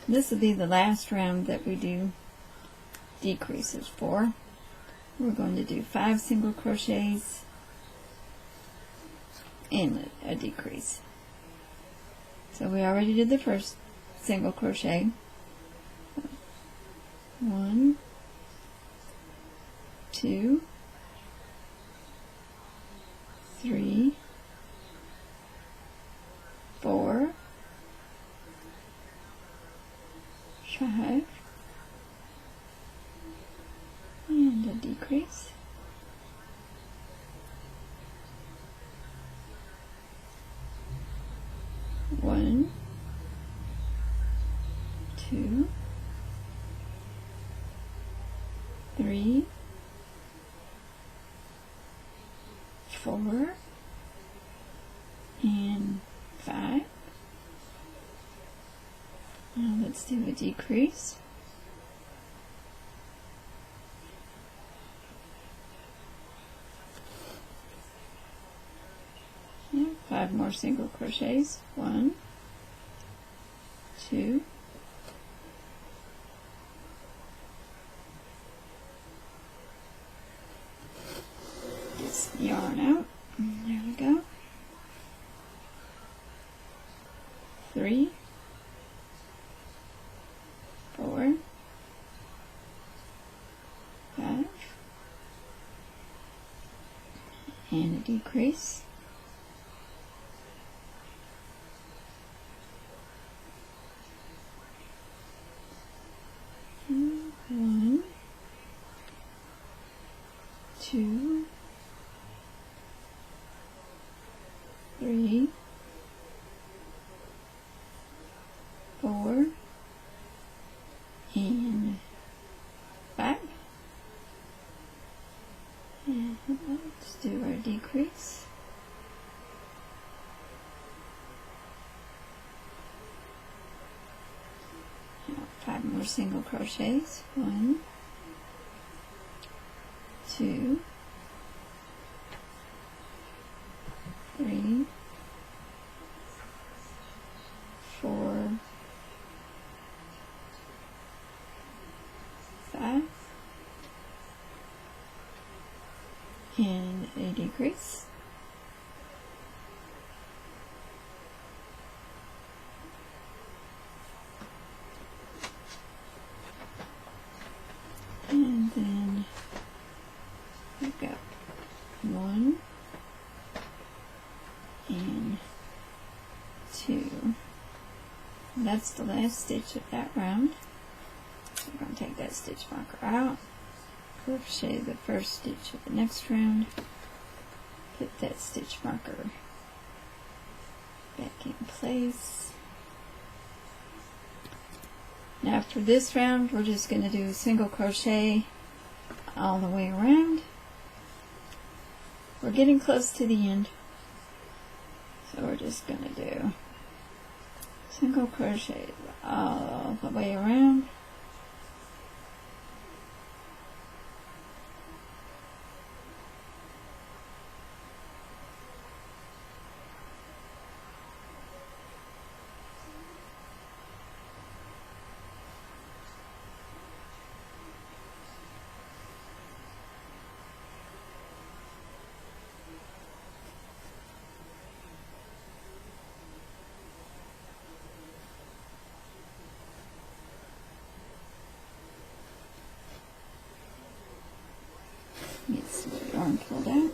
This will be the last round that we do decreases for. We're going to do 5 single crochets and a decrease. So we already did the first single crochet. 1, 2, 3, 4, 5, and a decrease. 1, 2, 3, 4, and 5. Now let's do a decrease. Yeah, 5 more single crochets. 1, 2, 3, yarn out. There we go. 3, 4, 5, and a decrease. 1, 2, 3, 4, and 5. And let's do our decrease. Now 5 more single crochets. 1, 2, 3, 4, 5, and a decrease. And then we've got 1 and 2. And that's the last stitch of that round. So we're going to take that stitch marker out, crochet the first stitch of the next round, put that stitch marker back in place. Now for this round, we're just going to do a single crochet all the way around. We're getting close to the end, so we're just going to do single crochet all the way around. Get some yarn pulled out.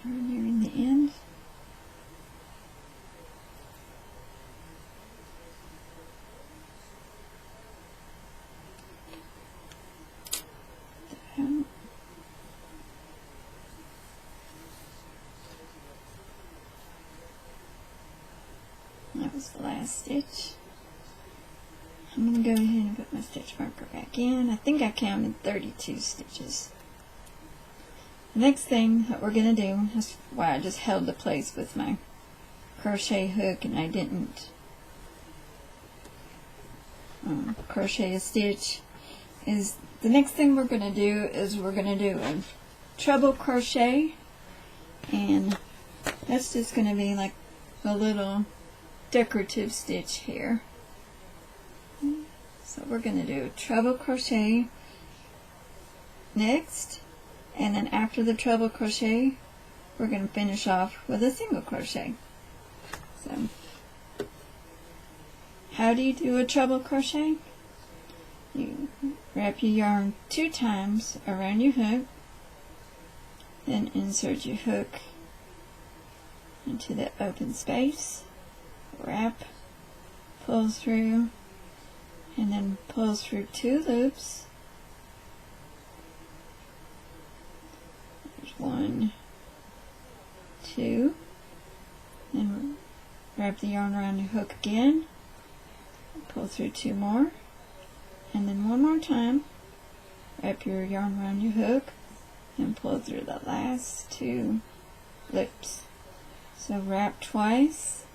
We're nearing the end. That was the last stitch. I'm going to go ahead and put my stitch marker back in. I think I counted 32 stitches. The next thing that we're going to do, that's why I just held the place with my crochet hook and I didn't crochet a stitch, is the next thing we're going to do is we're going to do a treble crochet, and that's just going to be like a little decorative stitch here. So we're going to do a treble crochet next, and then after the treble crochet we're going to finish off with a single crochet. So how do you do a treble crochet? You wrap your yarn 2 times around your hook, then insert your hook into the open space, wrap, pull through, and then pull through 2 loops. There's 1, 2, then wrap the yarn around your hook again, pull through 2 more, and then 1 more time, wrap your yarn around your hook and pull through the last 2 loops. So wrap twice,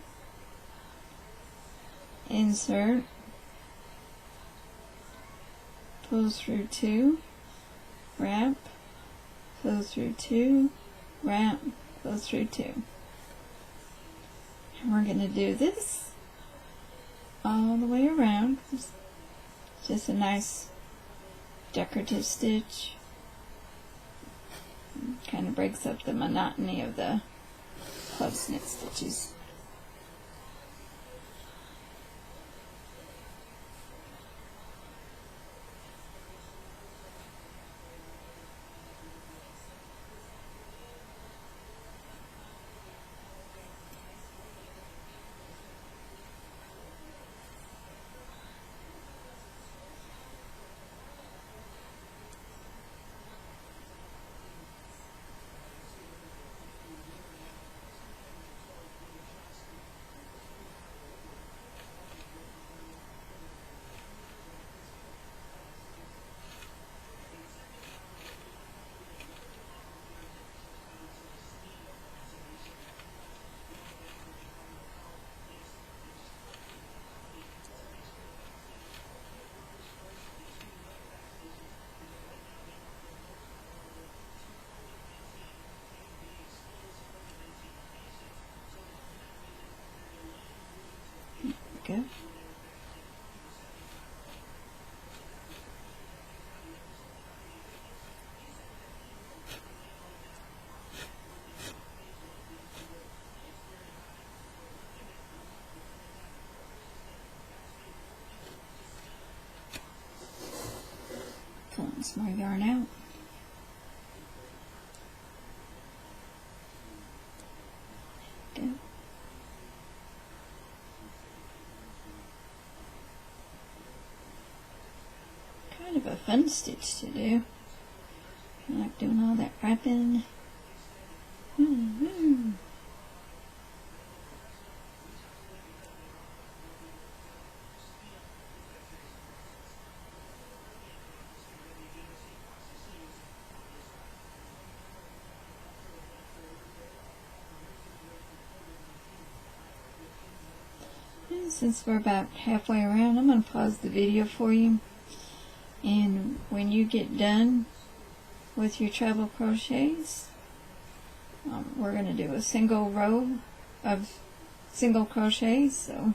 insert, pull through 2, wrap, pull through 2, wrap, pull through 2. And we're going to do this all the way around. It's just a nice decorative stitch. Kind of breaks up the monotony of the close knit stitches. we go. Pulling some more yarn out. Go. Kind of a fun stitch to do. I like doing all that wrapping. Since we're about halfway around, I'm going to pause the video for you, and when you get done with your treble crochets, we're going to do a single row of single crochets. So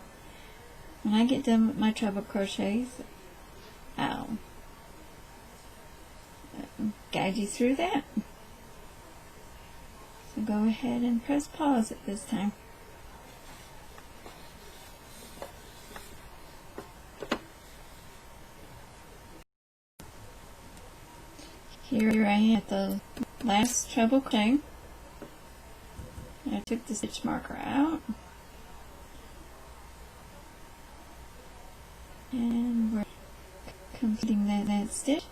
when I get done with my treble crochets, I'll guide you through that. So go ahead and press pause at this time. Here I am at the last treble crochet. I took the stitch marker out, and we're completing that stitch.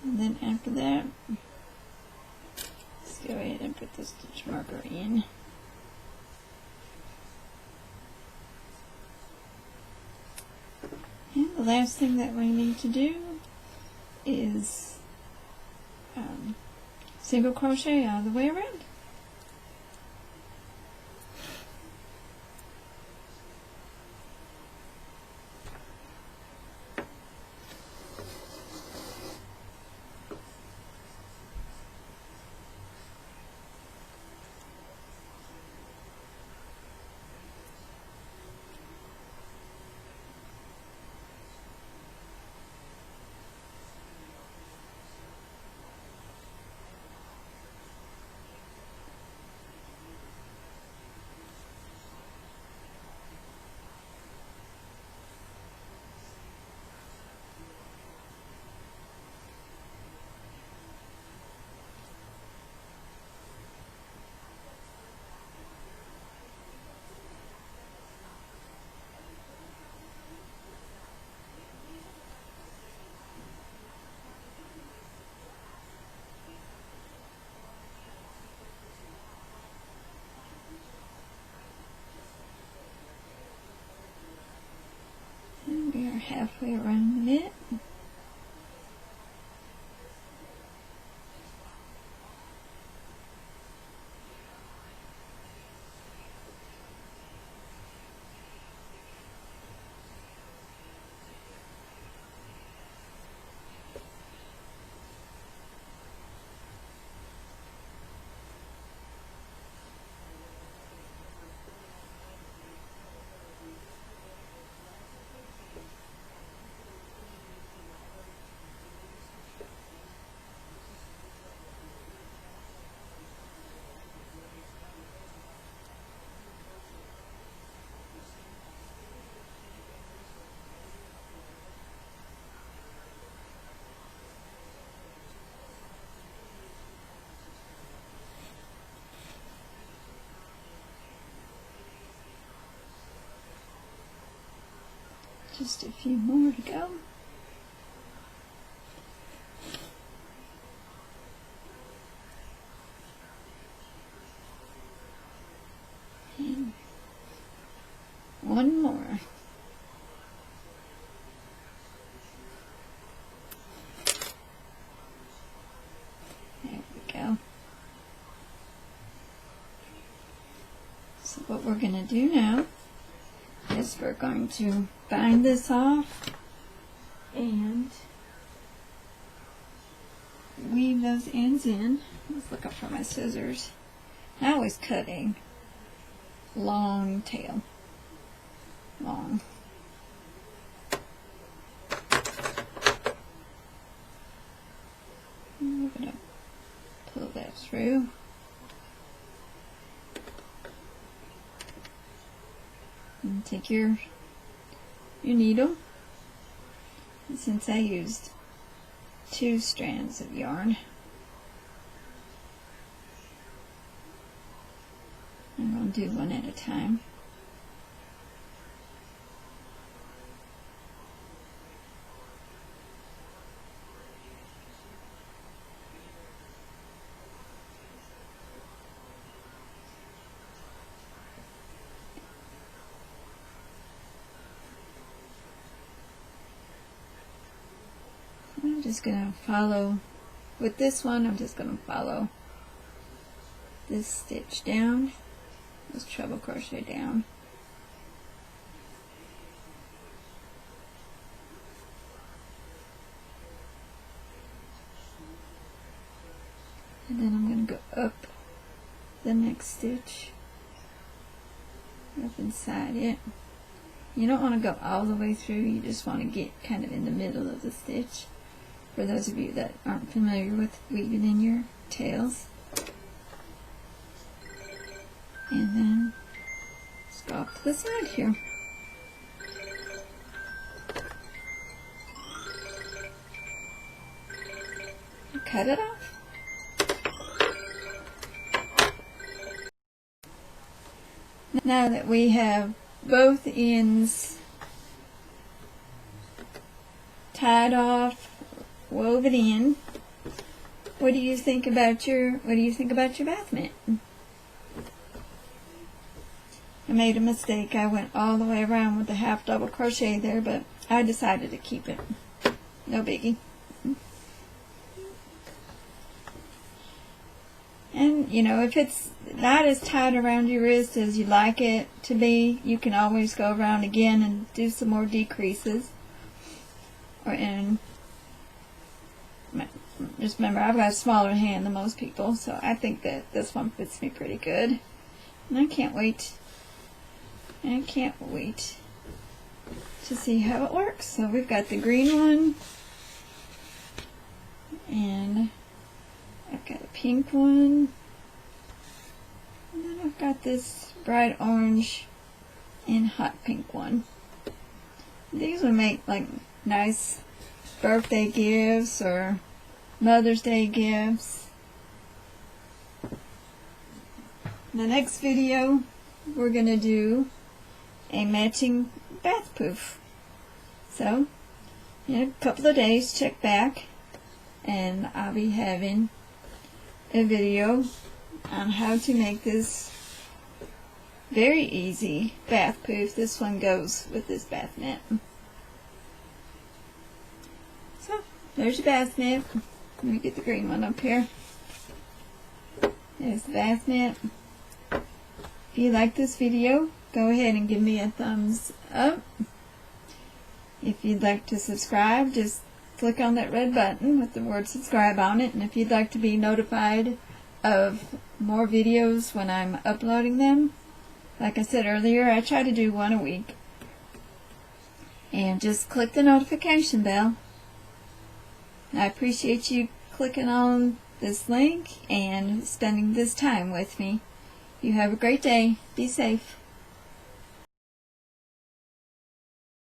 And then after that, let's go ahead and put the stitch marker in. And the last thing that we need to do is single crochet all the way around. We are halfway around the knit. Just a few more to go. And one more. There we go. So what we're going to do now is we're going to bind this off and weave those ends in. Let's look up for my scissors. I always cut a long tail. Long. I'm going to pull that through. And take your needle. And since I used 2 strands of yarn, I'm going to do one at a time. I'm just going to follow, with this one, I'm just going to follow this stitch down, this treble crochet down. And then I'm going to go up the next stitch, up inside it. You don't want to go all the way through, you just want to get kind of in the middle of the stitch. For those of you that aren't familiar with weaving in your tails. And then let's go off to the side here. Cut it off. Now that we have both ends tied off, woven in, what do you think about your bath mitt? I made a mistake. I went all the way around with the half double crochet there, but I decided to keep it. No biggie. And you know, if it's not as tight around your wrist as you like it to be, you can always go around again and do some more decreases. Just remember, I've got a smaller hand than most people, so I think that this one fits me pretty good. And I can't wait to see how it works. So we've got the green one, and I've got a pink one, and then I've got this bright orange and hot pink one. These would make like nice birthday gifts or Mother's Day gifts. In the next video, we're going to do a matching bath poof. So, in a couple of days, check back, and I'll be having a video on how to make this very easy bath poof. This one goes with this bath mitt. So, there's your bath mitt. Let me get the green one up here. There's the bath mitt. If you like this video, go ahead and give me a thumbs up. If you'd like to subscribe, just click on that red button with the word subscribe on it. And if you'd like to be notified of more videos when I'm uploading them, like I said earlier, I try to do one a week. And just click the notification bell. I appreciate you clicking on this link and spending this time with me. You have a great day. Be safe.